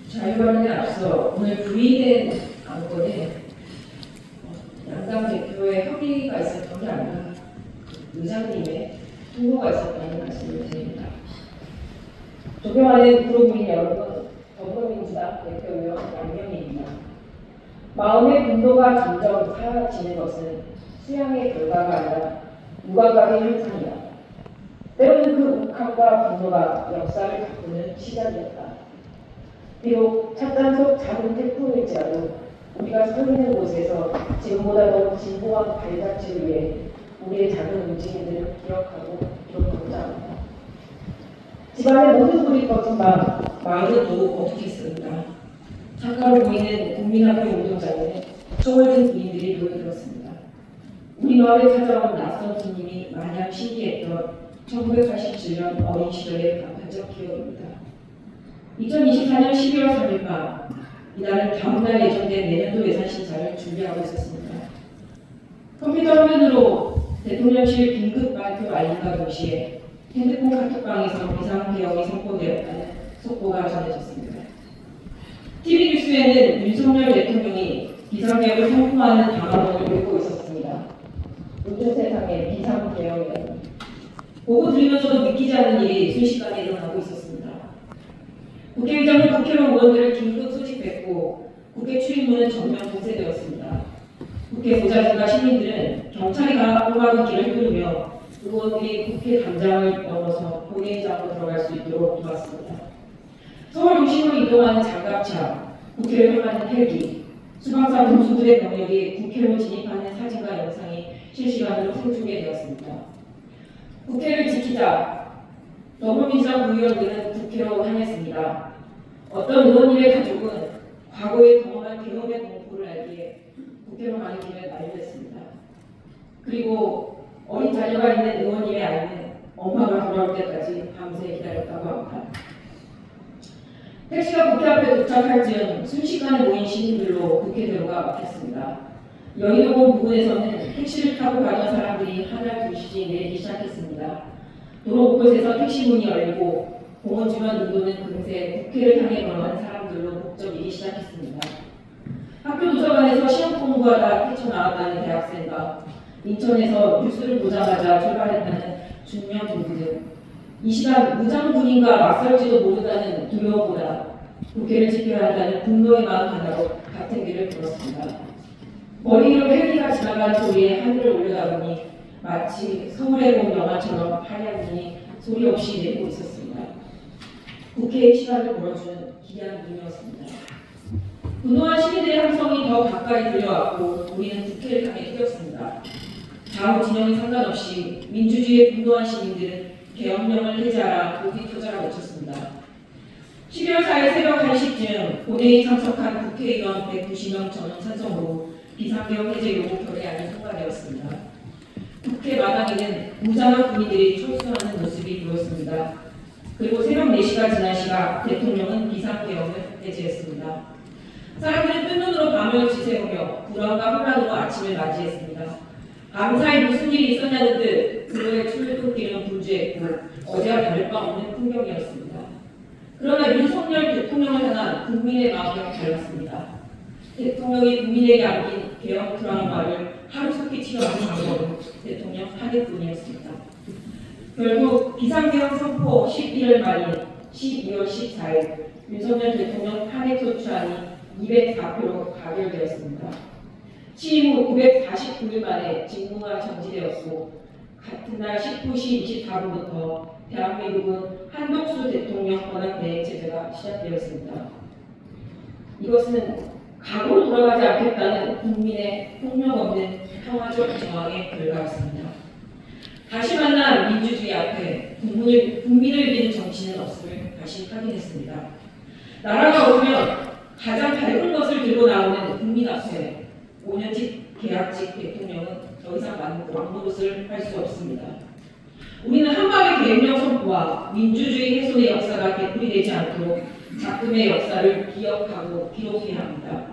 자유발언에 앞서 오늘 부의된 안건에 양당 대표의 협의가 있었던 게 아니라 의장님의 통보가 있었다는 말씀을 드립니다. 존경하는 구로구민 여러분, 더불어민주당 대표의원 양명희입니다. 마음의 분노가 점점 사라지는 것은 수양의 결과가 아니라 무감각의 현상이다. 때로는 그 욱함과 분노가 역사를 바꾸는 시작이었다. 비록 찻잔속 작은 태풍일지라도 우리가 서 있는 곳에서 지금보다 더 진보한 발자취를 위해 우리의 작은 움직임들을 기록하고자 합니다. 집안의 모든 소리 꺼진 밤, 마음은 더욱 어둑했습니다. 창가로 보이는 국민학교 운동장에는 총을 든 군인들이 모여들었습니다. 우리 마을에 찾아온 낯선 손님이 마냥 신기했던 1987년 어린 시절의 간판적 기억입니다. 2024년 12월 3일 밤, 이날은 다음날 예정된 내년도 예산 심사를 준비하고 있었습니다. 컴퓨터 화면으로 대통령실 긴급 발표 알림과 동시에 핸드폰 카톡방에서 비상개혁이 선포되었다는 속보가 전해졌습니다. TV 뉴스에는 윤석열 대통령이 비상개혁을 선포하는 방안을 읽고 있었습니다. 요즘 세상에 비상개혁이라니. 보고 들으면서도 믿기지 않는 일이 순식간에 일어나고 있었습니다. 국회의장은 국회의원 의원들을 긴급 소집했고 국회 출입문은 전면 봉쇄되었습니다. 국회 보좌진과 시민들은 경찰이 가로막은 길을 뚫으며 의원들이 국회 담장을 넘어서 본회의장으로 들어갈 수 있도록 도왔습니다. 서울 도심으로 이동하는 장갑차, 국회를 향하는 헬기, 수방사 군수들의 병력이 국회로 진입하는 사진과 영상이 실시간으로 생중계되었습니다. 국회를 지키자, 더불어민주당 의원들은 국회로 향했습니다. 어떤 의원님의 가족은 과거에 경험한 개혁의 공포를 알기에 국회로 가는 길을 마련했습니다. 그리고 어린 자녀가 있는 의원님의 아이는 엄마가 돌아올 때까지 밤새 기다렸다고 합니다. 택시가 국회 앞에 도착할 즈음 순식간에 모인 시민들로 국회대로가 막혔습니다. 여의도공 부근에서는 택시를 타고 가던 사람들이 하나 둘씩 내리기 시작했습니다. 도로 곳곳에서 택시 문이 열리고 공원 주변 인도는 금세 국회를 향해 걸어가는 사람들로 북적이기 시작했습니다. 학교 도서관에서 시험 공부하다 뛰쳐나왔다는 대학생과 인천에서 뉴스를 보자마자 출발했다는 중년 부부 등 이 시간 무장군인과 맞설지도 모른다는 두려움보다 국회를 지켜야 한다는 분노의 마음 하나로 같은 길을 걸었습니다. 머리 위로 헬기가 지나간 소리에 하늘을 올려다보니 마치 서울에 본 영화처럼 하얀 눈이 소리 없이 내리고 있었습니다. 국회의 시간을 벌어주는 기이한 눈이었습니다. 분노한 시민들의 함성이 더 가까이 들려왔고 우리는 국회를 향해 뛰었습니다. 좌우 진영에 상관없이 민주주의에 분노한 시민들은 계엄령을 해제하라, 목이 터져라 외쳤습니다. 12월 4일 새벽 1시쯤 본회의 참석한 국회의원 190명 전원 찬성으로 비상개혁 해제 요구 결의안이 통과되었습니다. 국회 마당에는 무장한 군인들이 철수하는 모습이 보였습니다. 그리고 새벽 4시가 지난 시각 대통령은 비상개혁을 해제했습니다. 사람들은 뜬 눈으로 밤을 지새우며 불안과 혼란으로 아침을 맞이했습니다. 밤사이 무슨 일이 있었냐는 듯 그로의 출근길은 분주했고 어제와 다를 바 없는 풍경이었습니다. 그러나 윤석열 대통령을 향한 국민의 마음은 달랐습니다. 대통령이 국민에게 안긴 개혁 트라우마를 하루속히 치료하는 방법은 대통령 탄핵뿐이었습니다. 결국 비상개혁 선포 11일 만인 12월 14일 윤석열 대통령 탄핵소추안이 204표로 가결되었습니다. 취임 후 949일 만에 직무가 정지되었고 같은 날 19시 24분부터 대한민국은 한덕수 대통령 권한대행 체제가 시작되었습니다. 이것은 과거로 돌아가지 않겠다는 국민의 폭력 없는 평화적 저항의 결과였습니다. 다시 만난 민주주의 앞에 국민을 믿는 정치는 없음을 다시 확인했습니다. 나라가 오면 가장 밝은 것을 들고 나오는 국민 앞에 5년직 계약직 대통령은 더 이상 왕노릇을 할 수 없습니다. 우리는 한밤의 계엄령 선포와 민주주의 훼손의 역사가 되풀이되지 않도록 작금의 역사를 기억하고 기록해야 합니다.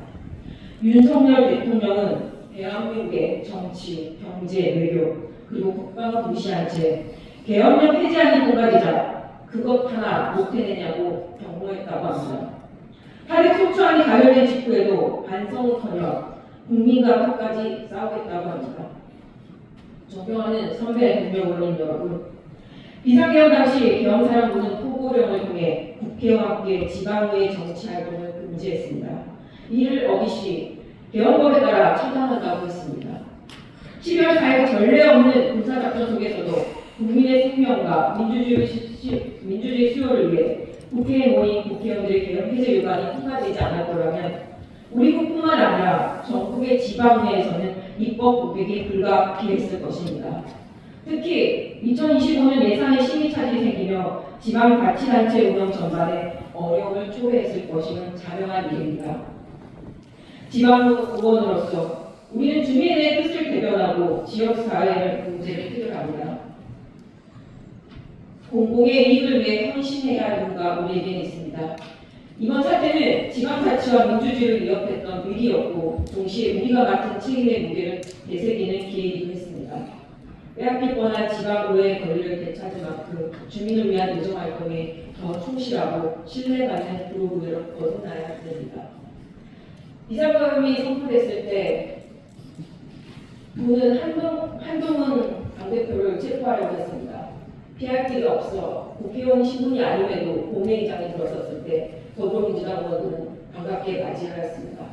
윤석열 대통령은 대한민국의 정치, 경제, 외교, 그리고 국방을 무시한 채 계엄령 해제하는 공간이자 그것 하나 못 해내냐고 경고했다고 합니다. 탄핵 소추안이 가결된 직후에도 반성은커녕 국민과 끝까지 싸우겠다고 합니다. 존경하는 선배 동료 언론인 여러분, 비상계엄 당시 계엄사령부는 포고령을 통해 국회와 함께 지방의회 정치활동을 금지했습니다. 이를 어기시 계엄법에 따라 처단한다고 했습니다. 12월 4일 전례 없는 군사작전 속에서도 국민의 생명과 민주주의 수요를 위해 국회에 모인 국회의원들의 계엄 폐지 요구안이 통과되지 않을 거라면 우리 국뿐만 아니라 전국의 지방의회에서는 입법 고백이 불가피했을 것입니다. 특히 2025년 예산에 심의 차질이 생기며 지방자치단체 운영 전반에 어려움을 초래했을 것임은 자명한 일입니다. 지방의원으로서 우리는 주민의 뜻을 대변하고 지역사회의 문제를 해결합니다. 공공의 이익을 위해 헌신해야 할 의무가 우리에게는 있습니다. 이번 사태는 지방자치와 민주주의를 위협했던 위기였고 동시에 우리가 맡은 책임의 무게를 되새기는 기회이기도 했습니다. 빼앗길 뻔한 지방의회의 권리를 되찾은 만큼 주민을 위한 의정활동에 더 충실하고 신뢰받는 그룹을 거듭나야 됩니다. 비상계엄이 선포됐을 때 부는 한동훈 당대표를 체포하려고 했습니다. 피할 길이 없어 국회의원 신분이 아님에도 본회의장에 들어섰을 때 더불어민주당 의원들은 반갑게 맞이하였습니다.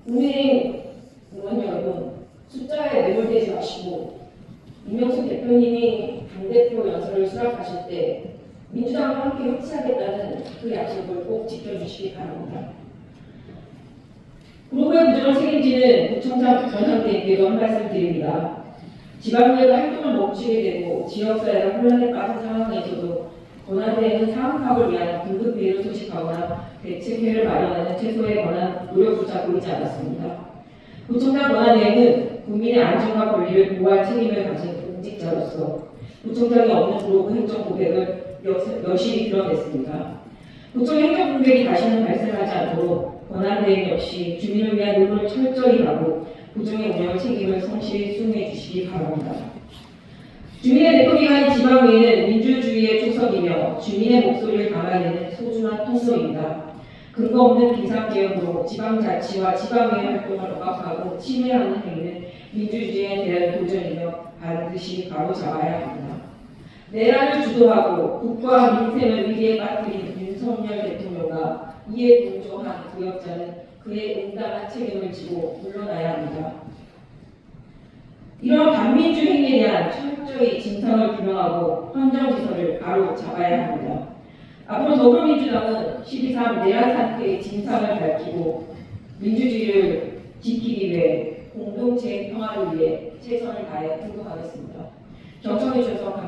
국민의힘 의원 여러분, 숫자에 매몰되지 마시고 이명수 대표님이 당대표 연설을 수락하실 때 민주당과 함께 협치하겠다는 그 약속을 꼭 지켜주시기 바랍니다. 그룹의 부정을 책임지는 구청장 전상대에게도 한 말씀 드립니다. 지방의회가 활동을 멈추게 되고 지역사회가 혼란에 빠진 상황에서도 권한대행은 상황 파악을 위한 긴급회의를 소집하거나 대책회를 마련하는 최소의 권한 노력조차 보이지 않았습니다. 구청장 권한대행은 국민의 안전과 권리를 보호할 책임을 가진 공직자로서 구청장이 없는 그룹 행정 고백을 여실히 드러냈습니다. 구청 행정 공백이 다시는 발생하지 않도록 권한대행 역시 주민을 위한 의무를 철저히 하고 구청의 운영 책임을 성실히 수행해 주시기 바랍니다. 주민의 대표기관인 지방의회는 민주주의의 초석이며 주민의 목소리를 담아내는 소중한 통로입니다. 근거 없는 비상계엄으로 지방자치와 지방의회 활동을 억압하고 침해하는 행위는 민주주의에 대한 도전이며 반드시 바로잡아야 합니다. 내란을 주도하고 국가 민생을 위기에 빠뜨린 윤석열 대통령과 이에 동조한 구역자는 그의 응당한 책임을 지고 물러나야 합니다. 이런 반민주 행위에 대한 철저히 진상을 규명하고 헌정지서를 바로 잡아야 합니다. 앞으로 더불어민주당은 12.3 내란 사태의 진상을 밝히고 민주주의를 지키기 위해 공동체 평화를 위해 최선을 다해 행동하겠습니다. 경청해 주셔서 감사합니다.